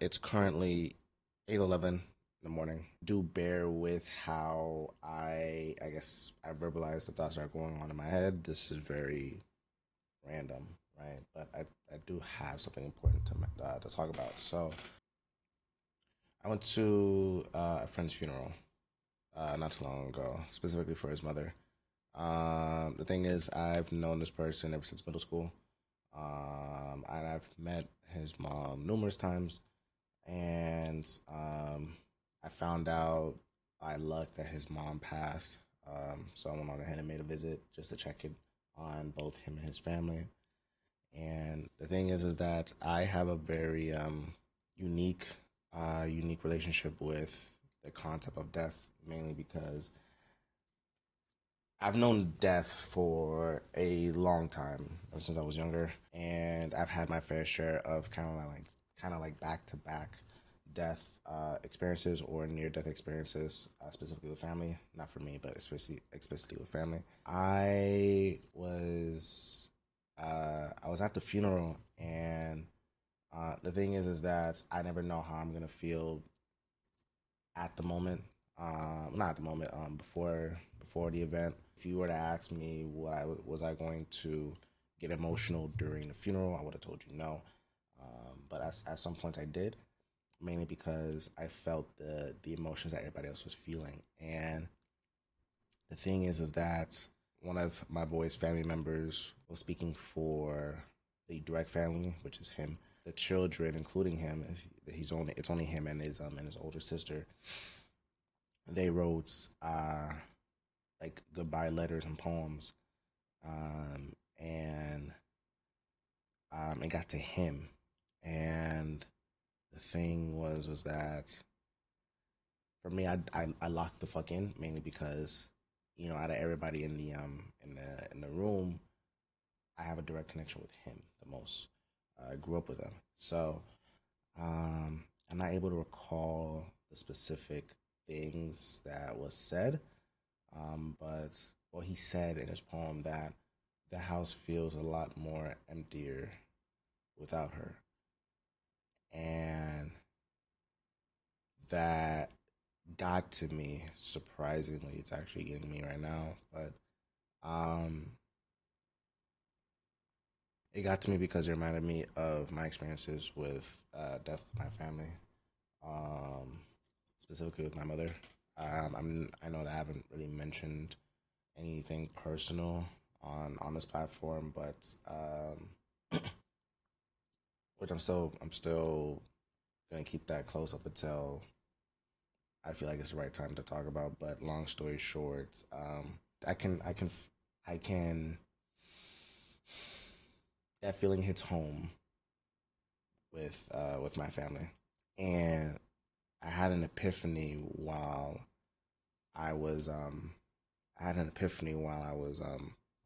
It's currently 8:11 in the morning. Do bear with how I guess I verbalize the thoughts that are going on in my head. This is very random, right? But I do have something important to talk about. So I went to a friend's funeral not too long ago, specifically for his mother. The thing is, I've known this person ever since middle school, and I've met his mom numerous times. And I found out by luck that his mom passed. So I went on ahead and made a visit just to check in on both him and his family. And the thing is that I have a very unique, unique relationship with the concept of death, mainly because I've known death for a long time, ever since I was younger, and I've had my fair share of kind of like back to back death experiences or near death experiences, specifically with family. Not for me, but especially explicitly with family. I was at the funeral, and the thing is that I never know how I'm gonna feel at the moment. Not at the moment. Before the event. If you were to ask me, was I going to get emotional during the funeral, I would have told you no. But at some point I did, mainly because I felt the emotions that everybody else was feeling. And the thing is that one of my boy's family members was speaking for the direct family, which is him. The children, including him, it's only him and his older sister. They wrote like goodbye letters and poems, and it got to him. And the thing was that for me, I locked the fuck in, mainly because out of everybody in the room, I have a direct connection with him the most. I grew up with him, so I'm not able to recall the specific things that was said. But well, he said in his poem that the house feels a lot more emptier without her, and that got to me surprisingly. It's actually getting me right now, but um, it got to me because it reminded me of my experiences with death with my family, um, specifically with my mother. I know that I haven't really mentioned anything personal on this platform, but which I'm still gonna keep that close up until I feel like it's the right time to talk about. But long story short, I can I can I can that feeling hits home with my family, and I had an epiphany while I was I had an epiphany while I was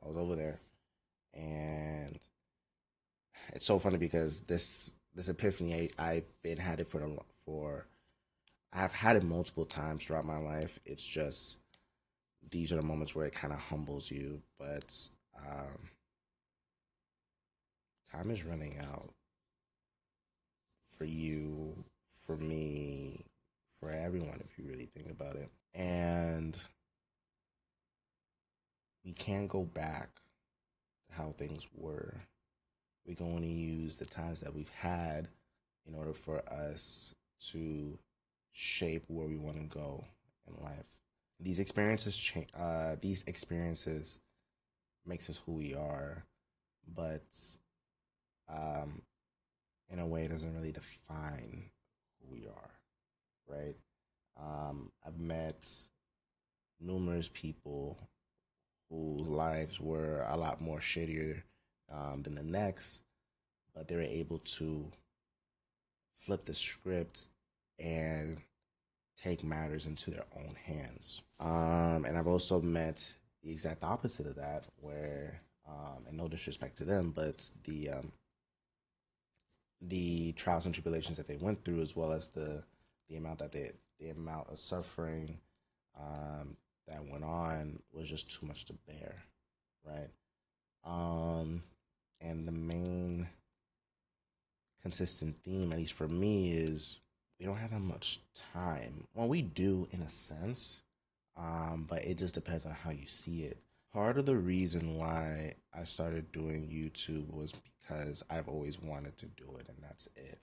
over there, and it's so funny because this epiphany I've been had it for I've had it multiple times throughout my life. It's just these are the moments where it kind of humbles you, but um, time is running out for you, for me, for everyone if you really think about it. And we can't go back to how things were. We can only use the times that we've had in order for us to shape where we want to go in life. These experiences change. These experiences makes us who we are, but um, in a way, it doesn't really define who we are, right? I've met numerous people whose lives were a lot more shittier than the next, but they were able to flip the script and take matters into their own hands. And I've also met the exact opposite of that, where, and no disrespect to them, but the trials and tribulations that they went through, as well as the amount of suffering that went on, was just too much to bear, right? Um, and the main consistent theme, at least for me, is we don't have that much time. Well, we do in a sense, but it just depends on how you see it. Part of the reason why I started doing YouTube was because I've always wanted to do it, and that's it.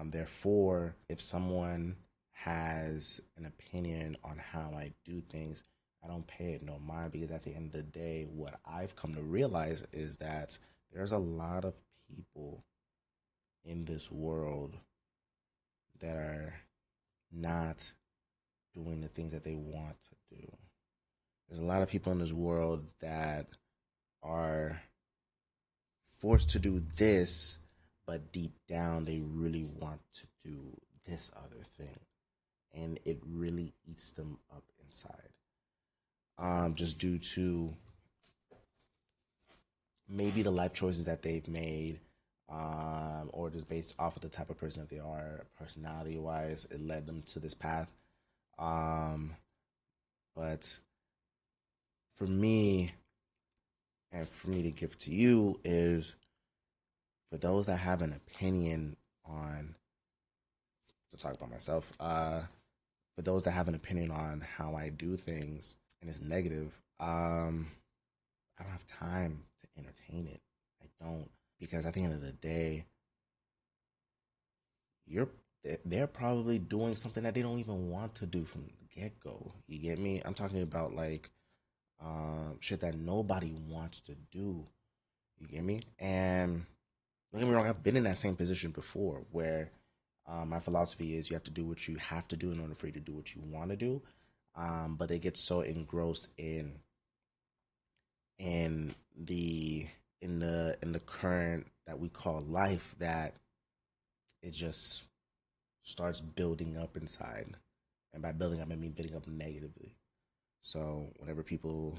Therefore, if someone has an opinion on how I do things, I don't pay it no mind because at the end of the day, what I've come to realize is that there's a lot of people in this world that are not doing the things that they want to do. There's a lot of people in this world that are forced to do this, but deep down they really want to do this other thing. And it really eats them up inside. Just due to maybe the life choices that they've made, or just based off of the type of person that they are, personality wise, it led them to this path. Um, but for me, and for me to give to you, is for those that have an opinion on, to talk about myself, for those that have an opinion on how I do things and it's negative, I don't have time to entertain it. I don't, because at the end of the day, you're they're probably doing something that they don't even want to do from the get go. You get me? I'm talking about like shit that nobody wants to do. You get me? And don't get me wrong, I've been in that same position before where my philosophy is you have to do what you have to do in order for you to do what you want to do. But they get so engrossed in the in the current that we call life that it just starts building up inside. And by building up, I mean building up negatively. So whenever people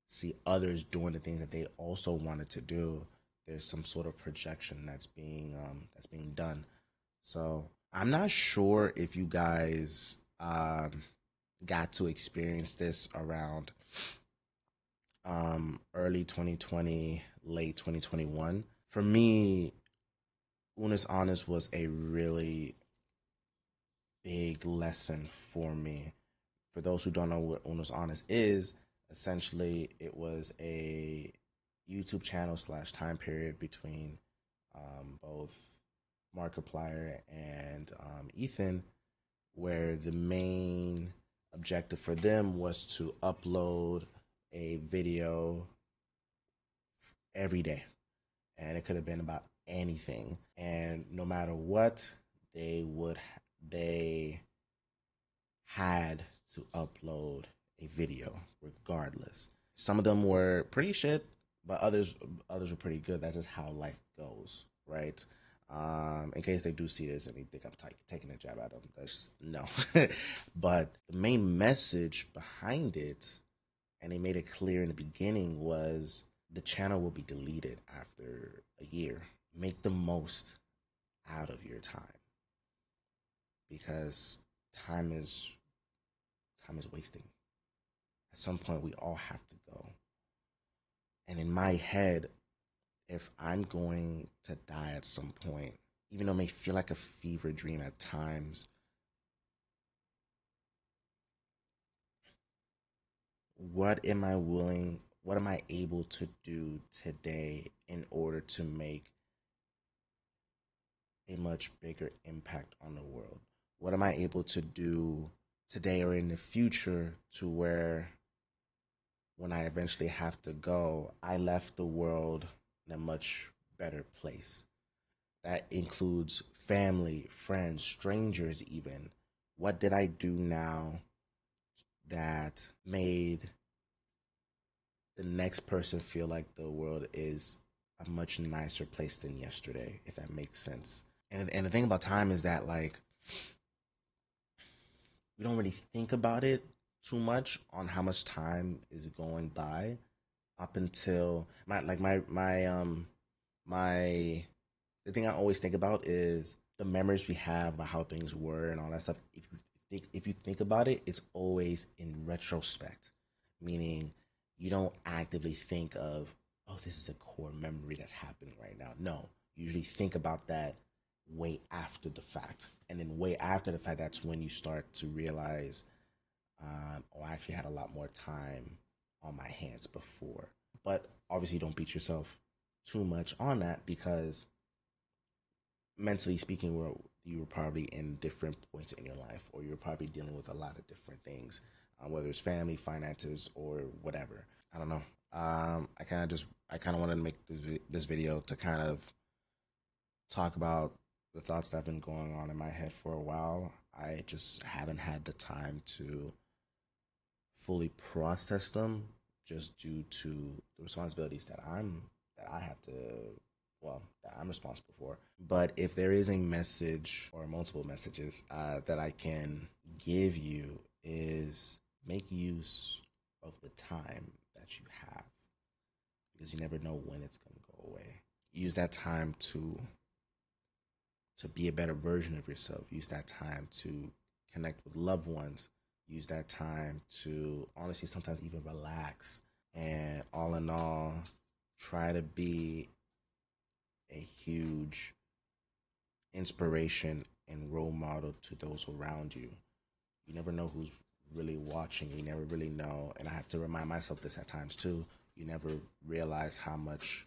see others doing the things that they also wanted to do, there's some sort of projection that's being done. So I'm not sure if you guys got to experience this around early 2020, late 2021. For me, Unis Honest was a really big lesson for me. For those who don't know what Unos Honest is, essentially it was a YouTube channel slash time period between both Markiplier and Ethan, where the main objective for them was to upload a video every day, and it could have been about anything. And no matter what, they had to upload a video regardless. Some of them were pretty shit, but others were pretty good. That's just how life goes, right? In case they do see this and they think I'm taking a jab at them, that's no. But the main message behind it, and they made it clear in the beginning, was the channel will be deleted after a year. Make the most out of your time because time is time is wasting. At some point, we all have to go. And in my head, if I'm going to die at some point, even though it may feel like a fever dream at times, what am I able to do today in order to make a much bigger impact on the world? What am I able to do today or in the future to where when I eventually have to go, I left the world in a much better place? That includes family, friends, strangers, even. What did I do now that made the next person feel like the world is a much nicer place than yesterday, if that makes sense? And the thing about time is that, like, we don't really think about it too much on how much time is going by up until my the thing I always think about is the memories we have about how things were and all that stuff. If you think about it, it's always in retrospect, meaning you don't actively think of, oh, this is a core memory that's happening right now. No, you usually think about that way after the fact. And then way after the fact, that's when you start to realize, oh, I actually had a lot more time on my hands before. But obviously, don't beat yourself too much on that, because mentally speaking, you were probably in different points in your life, or you were probably dealing with a lot of different things, whether it's family, finances, or whatever. I don't know. I kind of wanted to make this video to kind of talk about the thoughts that have been going on in my head for a while. I just haven't had the time to fully process them, just due to the responsibilities that I have to, well, that I'm responsible for. But if there is a message or multiple messages that I can give you, is make use of the time that you have, because you never know when it's going to go away. Use that time to be a better version of yourself. Use that time to connect with loved ones. Use that time to honestly sometimes even relax. And all in all, try to be a huge inspiration and role model to those around you. You never know who's really watching. You never really know. And I have to remind myself this at times too. You never realize how much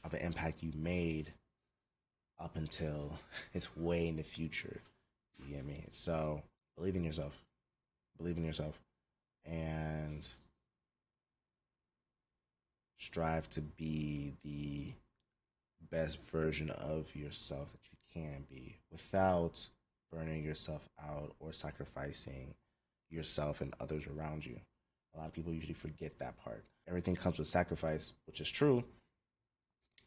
of an impact you made up until it's way in the future. You get me? So believe in yourself. Believe in yourself. And strive to be the best version of yourself that you can be, without burning yourself out or sacrificing yourself and others around you. A lot of people usually forget that part. Everything comes with sacrifice, which is true.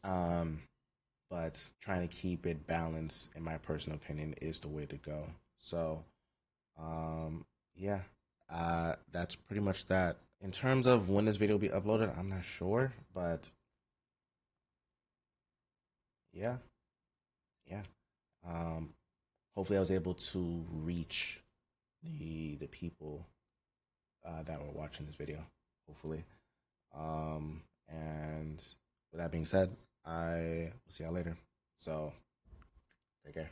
Um, but trying to keep it balanced, in my personal opinion, is the way to go. So, yeah, that's pretty much that. In terms of when this video will be uploaded, I'm not sure, but yeah, yeah. Um, hopefully, I was able to reach the people that were watching this video. Hopefully, and with that being said, I will see y'all later. So, take care.